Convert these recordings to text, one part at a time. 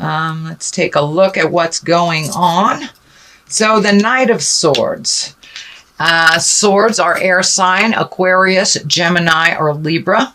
Let's take a look at what's going on. So the Knight of Swords. Swords are air sign, Aquarius, Gemini, or Libra.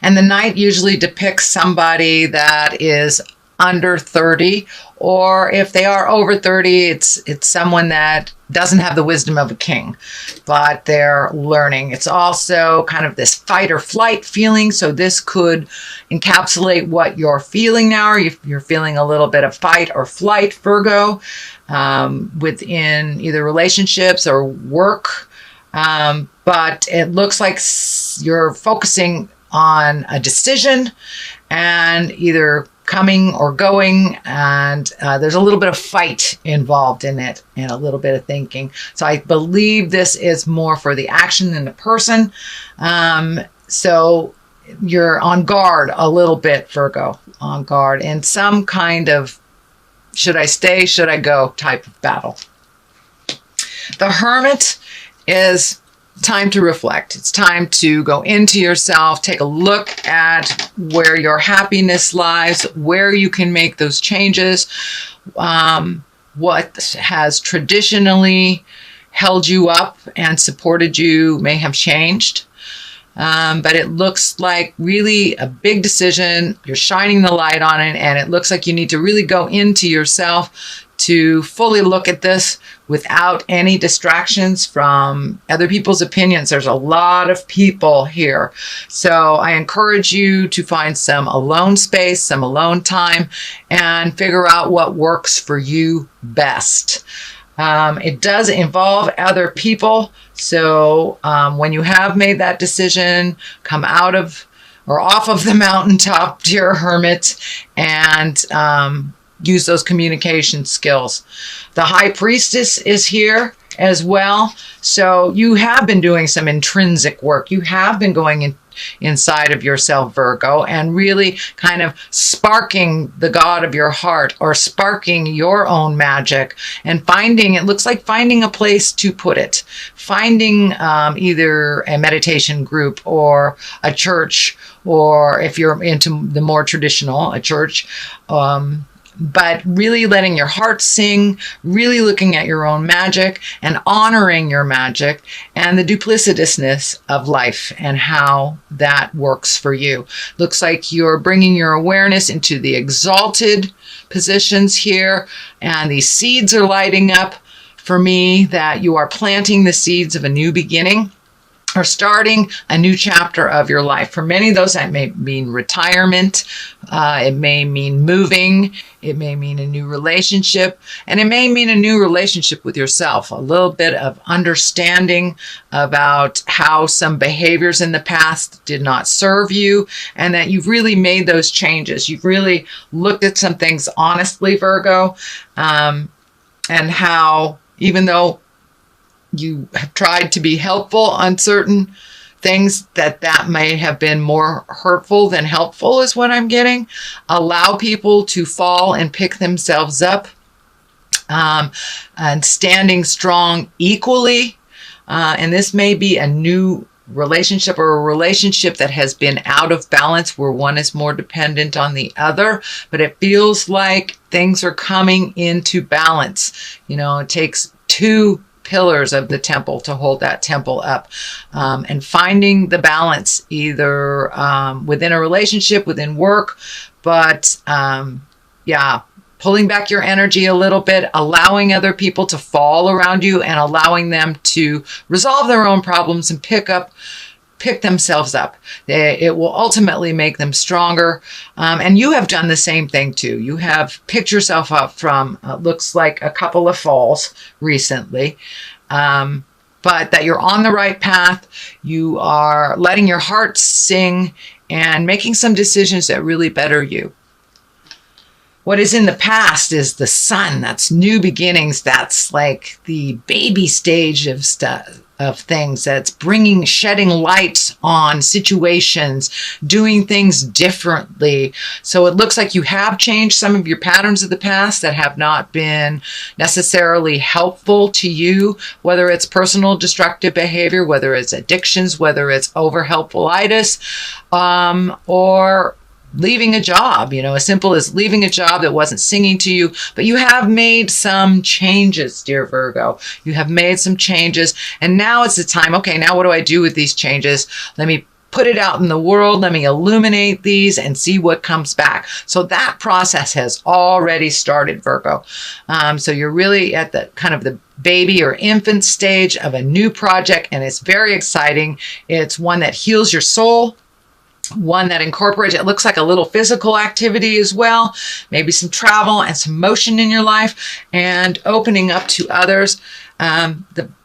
And the Knight usually depicts somebody that is under 30, or if they are over 30, it's someone that doesn't have the wisdom of a king, but they're learning. It's also kind of this fight or flight feeling. So this could encapsulate what you're feeling now. If you're feeling a little bit of fight or flight, Virgo, within either relationships or work. But it looks like you're focusing on a decision and either coming or going, and there's a little bit of fight involved in it and a little bit of thinking. So I believe this is more for the action than the person. So you're on guard a little bit, Virgo, on guard in some kind of should I stay, should I go type of battle. The Hermit is time to reflect. It's time to go into yourself, take a look at where your happiness lies, where you can make those changes, what has traditionally held you up and supported you may have changed. But it looks like really a big decision. You're shining the light on it, and it looks like you need to really go into yourself to fully look at this without any distractions from other people's opinions. There's a lot of people here. So I encourage you to find some alone space, some alone time, and figure out what works for you best. It does involve other people. So when you have made that decision, come out of or off of the mountaintop, dear Hermit, and use those communication skills. The High Priestess is here as well. So you have been doing some intrinsic work. You have been going inside of yourself, Virgo, and really kind of sparking the God of your heart or sparking your own magic and finding, it looks like finding a place to put it. Finding either a meditation group or a church, or if you're into the more traditional, a church, but really letting your heart sing, really looking at your own magic and honoring your magic and the duplicitousness of life and how that works for you. Looks like you're bringing your awareness into the exalted positions here, and these seeds are lighting up for me that you are planting the seeds of a new beginning or starting a new chapter of your life. For many of those, that may mean retirement. It may mean moving. It may mean a new relationship. And it may mean a new relationship with yourself. A little bit of understanding about how some behaviors in the past did not serve you, and that you've really made those changes. You've really looked at some things honestly, Virgo, and how even though you have tried to be helpful on certain things, that may have been more hurtful than helpful is what I'm getting. Allow people to fall and pick themselves up, and standing strong equally. And this may be a new relationship or a relationship that has been out of balance where one is more dependent on the other, but it feels like things are coming into balance. You know, it takes two pillars of the temple to hold that temple up, and finding the balance either within a relationship, within work, but pulling back your energy a little bit, allowing other people to fall around you and allowing them to resolve their own problems and pick themselves up. It will ultimately make them stronger. And you have done the same thing too. You have picked yourself up from, looks like a couple of falls recently. But that you're on the right path. You are letting your heart sing and making some decisions that really better you. What is in the past is the sun. That's new beginnings. That's like the baby stage of stuff, of things. That's shedding light on situations, doing things differently. So it looks like you have changed some of your patterns of the past that have not been necessarily helpful to you, whether it's personal destructive behavior, whether it's addictions, whether it's over helpfulitis, or leaving a job, as simple as leaving a job that wasn't singing to you, but you have made some changes, dear Virgo. You have made some changes, and now it's the time. Okay, now what do I do with these changes? Let me put it out in the world. Let me illuminate these and see what comes back. So that process has already started, Virgo. So you're really at the kind of the baby or infant stage of a new project, and it's very exciting. It's one that heals your soul, one that incorporates, it looks like a little physical activity as well, maybe some travel and some motion in your life, and opening up to others.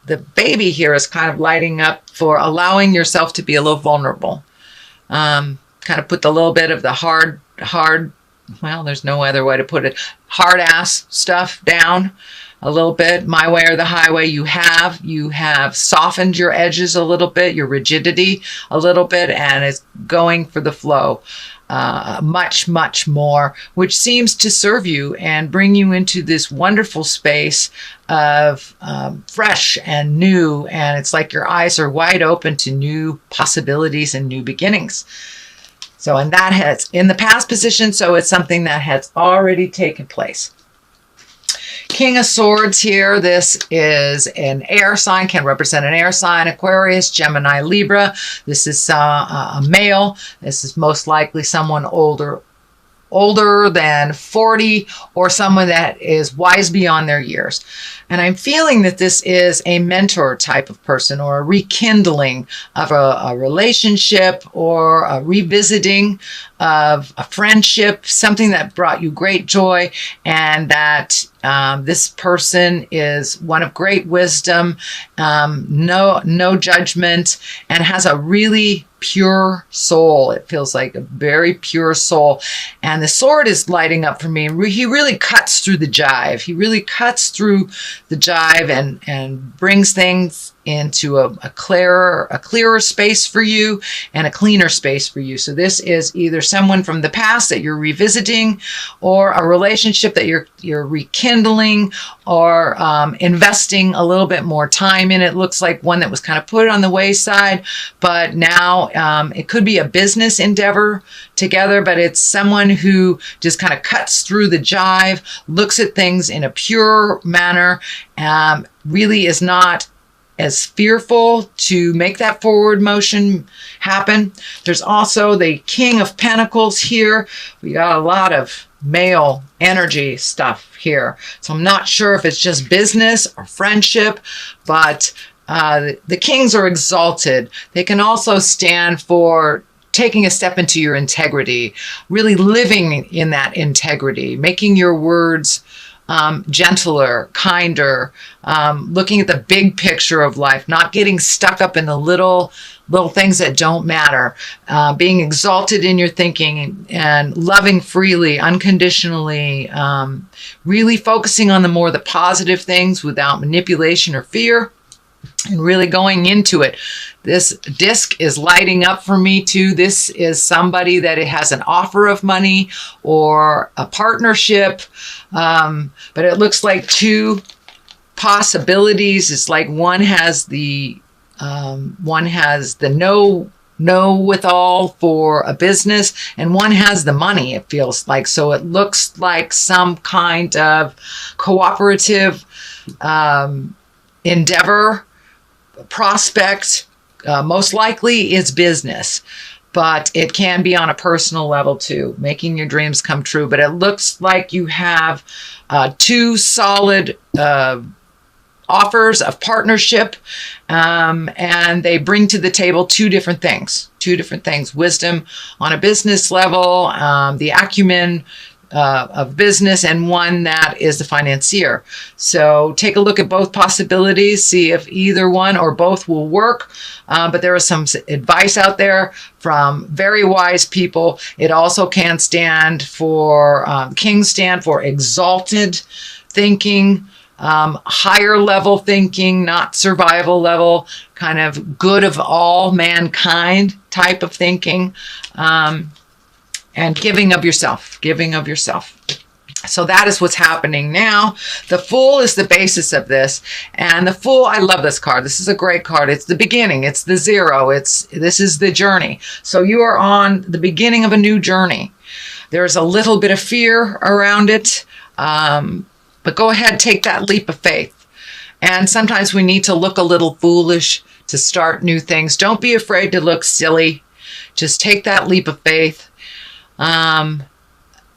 The baby here is kind of lighting up for allowing yourself to be a little vulnerable. Kind of put the little bit of the hard, well, there's no other way to put it, hard ass stuff down a little bit, my way or the highway. You have softened your edges a little bit, your rigidity a little bit, and it's going for the flow much, much more, which seems to serve you and bring you into this wonderful space of fresh and new. And it's like your eyes are wide open to new possibilities and new beginnings. So, and that has in the past position, so it's something that has already taken place. King of Swords here. This is an air sign, can represent an air sign, Aquarius, Gemini, Libra. This is a male. This is most likely someone older than 40, or someone that is wise beyond their years. And I'm feeling that this is a mentor type of person, or a rekindling of a relationship, or a revisiting of a friendship, something that brought you great joy, and that this person is one of great wisdom, no judgment, and has a really pure soul. It feels like a very pure soul. And the sword is lighting up for me. He really cuts through the jive. He really cuts through the jive and brings things into a clearer space for you, and a cleaner space for you. So this is either someone from the past that you're revisiting, or a relationship that you're rekindling, or investing a little bit more time in. It looks like one that was kind of put on the wayside, but now it could be a business endeavor together, but it's someone who just kind of cuts through the jive, looks at things in a pure manner, really is not as fearful to make that forward motion happen. There's also the King of Pentacles here. We got a lot of male energy stuff here. So I'm not sure if it's just business or friendship, but the kings are exalted. They can also stand for taking a step into your integrity, really living in that integrity, making your words gentler, kinder, looking at the big picture of life, not getting stuck up in the little things that don't matter, being exalted in your thinking and loving freely, unconditionally, really focusing on the positive things without manipulation or fear, and really going into it. This disc is lighting up for me too. This is somebody that it has an offer of money or a partnership, but it looks like two possibilities. It's like one has the know with all for a business, and one has the money, it feels like. So it looks like some kind of cooperative endeavor, prospect. Most likely it's business, but it can be on a personal level too, making your dreams come true. But it looks like you have two solid offers of partnership, and they bring to the table two different things. Wisdom on a business level, the acumen of business, and one that is the financier. So take a look at both possibilities, see if either one or both will work. But there is some advice out there from very wise people. It also can stand for, kings stand for exalted thinking, higher level thinking, not survival level, kind of good of all mankind type of thinking. And giving of yourself. So that is what's happening now. The Fool is the basis of this. And the Fool, I love this card. This is a great card. It's the beginning. It's the zero. This is the journey. So you are on the beginning of a new journey. There's a little bit of fear around it. But go ahead, take that leap of faith. And sometimes we need to look a little foolish to start new things. Don't be afraid to look silly. Just take that leap of faith.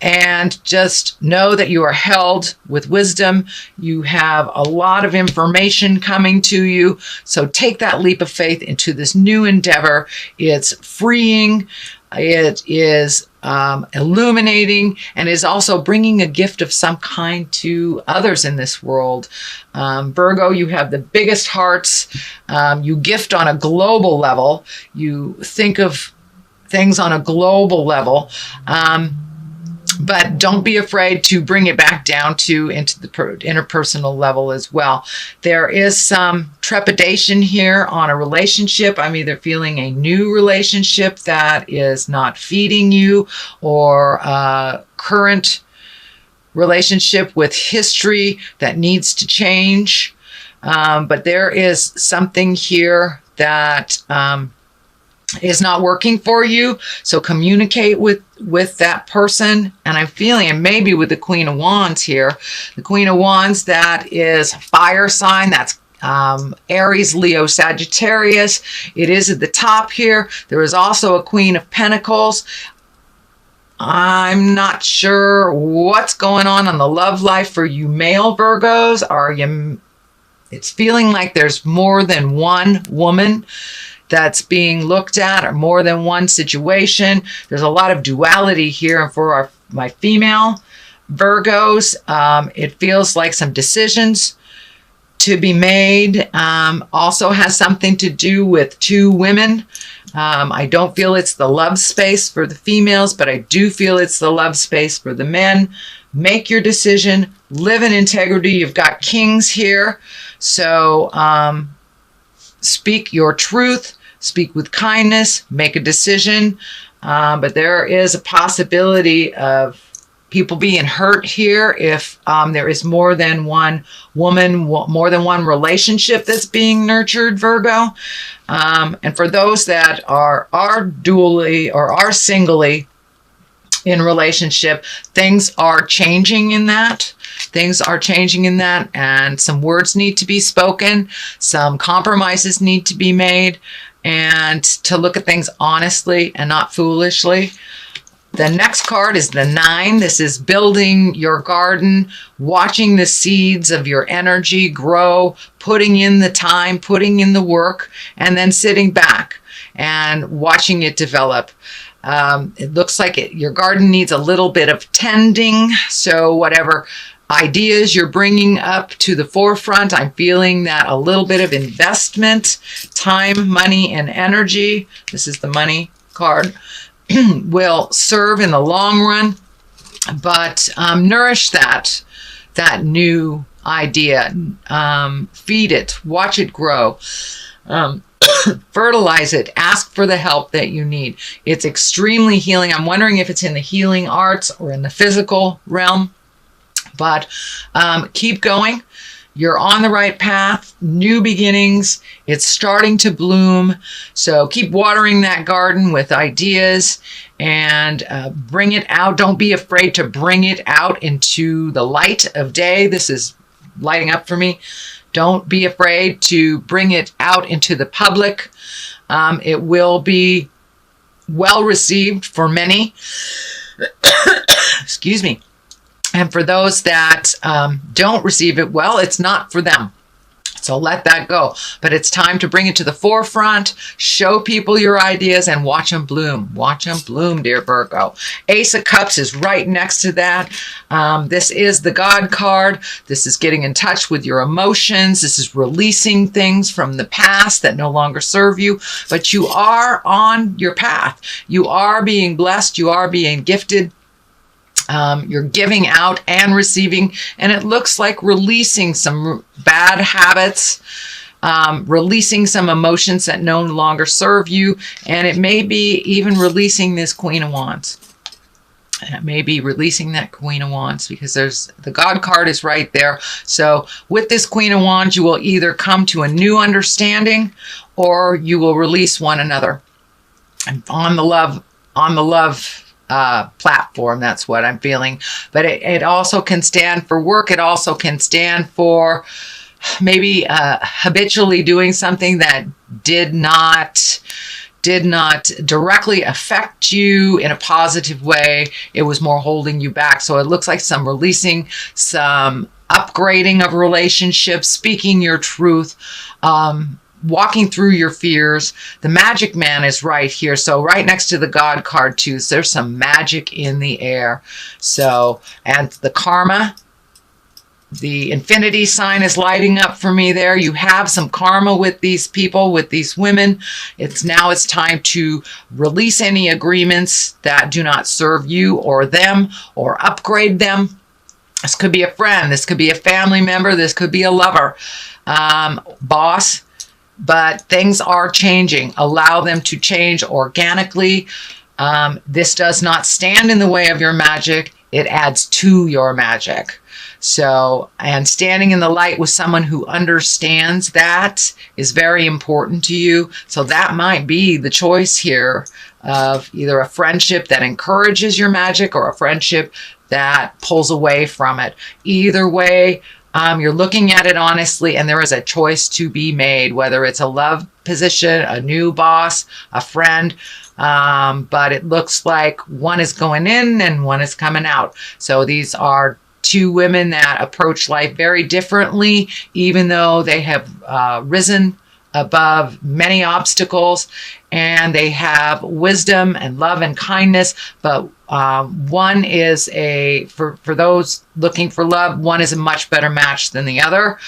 And just know that you are held with wisdom. You have a lot of information coming to you. So take that leap of faith into this new endeavor. It's freeing. It is illuminating, and is also bringing a gift of some kind to others in this world. Virgo, you have the biggest hearts. You gift on a global level. You think of things on a global level. But don't be afraid to bring it back down into the interpersonal level as well. There is some trepidation here on a relationship. I'm either feeling a new relationship that is not feeding you, or a current relationship with history that needs to change. But there is something here that is not working for you. So communicate with that person. And I'm feeling, and maybe with the Queen of Wands here, the Queen of Wands, that is fire sign. That's Aries, Leo, Sagittarius. It is at the top here. There is also a Queen of Pentacles. I'm not sure what's going on in the love life for you male Virgos. It's feeling like there's more than one woman that's being looked at, or more than one situation. There's a lot of duality here. And for my female Virgos, it feels like some decisions to be made. Also has something to do with two women. I don't feel it's the love space for the females, but I do feel it's the love space for the men. Make your decision. Live in integrity. You've got kings here. So speak your truth. Speak with kindness. Make a decision. But there is a possibility of people being hurt here if there is more than one woman, more than one relationship that's being nurtured, Virgo. And for those that are dually or are singly in relationship, things are changing in that. Things are changing in that, and some words need to be spoken. Some compromises need to be made, and to look at things honestly and not foolishly. The next card is the 9. This is building your garden, watching the seeds of your energy grow, putting in the time, putting in the work, and then sitting back and watching it develop. It looks like your garden needs a little bit of tending. So whatever ideas you're bringing up to the forefront, I'm feeling that a little bit of investment, time, money, and energy, this is the money card, will serve in the long run. But nourish that new idea. Feed it. Watch it grow. Fertilize it. Ask for the help that you need. It's extremely healing. I'm wondering if it's in the healing arts or in the physical realm. But keep going. You're on the right path. New beginnings. It's starting to bloom. So keep watering that garden with ideas and bring it out. Don't be afraid to bring it out into the light of day. This is lighting up for me. Don't be afraid to bring it out into the public. It will be well received for many. Excuse me. And for those that don't receive it well, it's not for them. So let that go. But it's time to bring it to the forefront, show people your ideas, and watch them bloom. Watch them bloom, dear Virgo. Ace of Cups is right next to that. This is the God card. This is getting in touch with your emotions. This is releasing things from the past that no longer serve you. But you are on your path. You are being blessed. You are being gifted. You're giving out and receiving, and it looks like releasing some bad habits, releasing some emotions that no longer serve you, and it may be even releasing this Queen of Wands. maybe releasing that Queen of Wands, because there's the God card is right there. So with this Queen of Wands, you will either come to a new understanding or you will release one another. And on the love platform, that's what I'm feeling. But it also can stand for work. It also can stand for maybe habitually doing something that did not directly affect you in a positive way. It was more holding you back. So it looks like some releasing, some upgrading of relationships, speaking your truth, walking through your fears. The Magic Man is right here. So right next to the God card too. So there's some magic in the air. So, and the Karma, the infinity sign is lighting up for me there. You have some karma with these people, with these women. It's time to release any agreements that do not serve you or them, or upgrade them. This could be a friend. This could be a family member. This could be a lover, boss. But things are changing. Allow them to change organically. This does not stand in the way of your magic. It adds to your magic. So, and standing in the light with someone who understands that is very important to you. So that might be the choice here of either a friendship that encourages your magic or a friendship that pulls away from it. Either way, you're looking at it honestly, and there is a choice to be made, whether it's a love position, a new boss, a friend. But it looks like one is going in and one is coming out. So these are two women that approach life very differently, even though they have risen above many obstacles, and they have wisdom and love and kindness. But one is for those looking for love, one is a much better match than the other.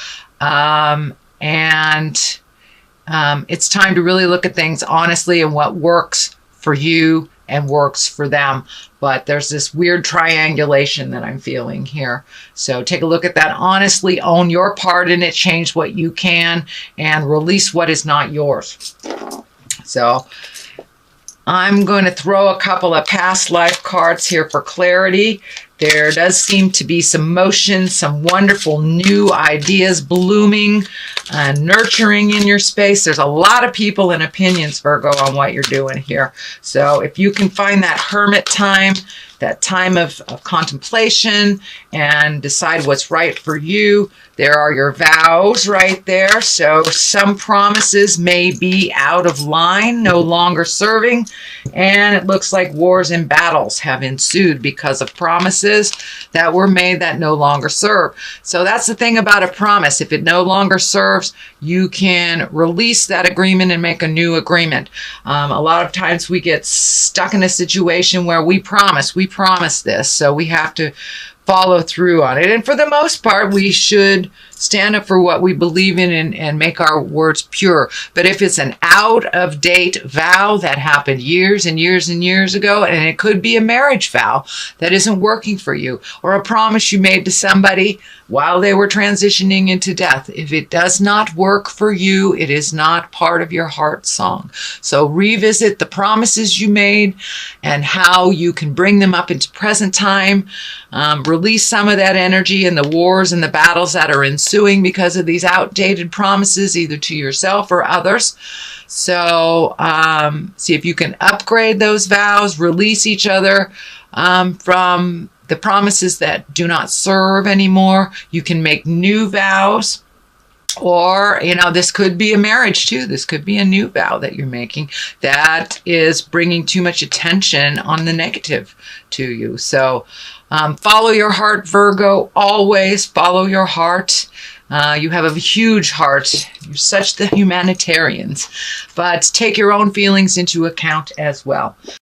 It's time to really look at things honestly and what works for you and works for them. But there's this weird triangulation that I'm feeling here. So take a look at that honestly, own your part in it, change what you can, and release what is not yours. So I'm going to throw a couple of past life cards here for clarity. There does seem to be some motion, some wonderful new ideas blooming and nurturing in your space. There's a lot of people and opinions, Virgo, on what you're doing here. So if you can find that hermit time, that time of contemplation, and decide what's right for you, there are your vows right there. So some promises may be out of line, no longer serving, and it looks like wars and battles have ensued because of promises that were made that no longer serve. So that's the thing about a promise. If it no longer serves, you can release that agreement and make a new agreement. A lot of times we get stuck in a situation where we promise this, so we have to follow through on it. And for the most part, we should stand up for what we believe in and make our words pure. But if it's an out-of-date vow that happened years and years and years ago, and it could be a marriage vow that isn't working for you, or a promise you made to somebody while they were transitioning into death, if it does not work for you, it is not part of your heart song. So revisit the promises you made and how you can bring them up into present time. Release some of that energy in the wars and the battles that are ensuing because of these outdated promises, either to yourself or others. So see if you can upgrade those vows, release each other from the promises that do not serve anymore. You can make new vows. Or, this could be a marriage too. This could be a new vow that you're making that is bringing too much attention on the negative to you. So follow your heart, Virgo. Always follow your heart. You have a huge heart. You're such the humanitarians. But take your own feelings into account as well.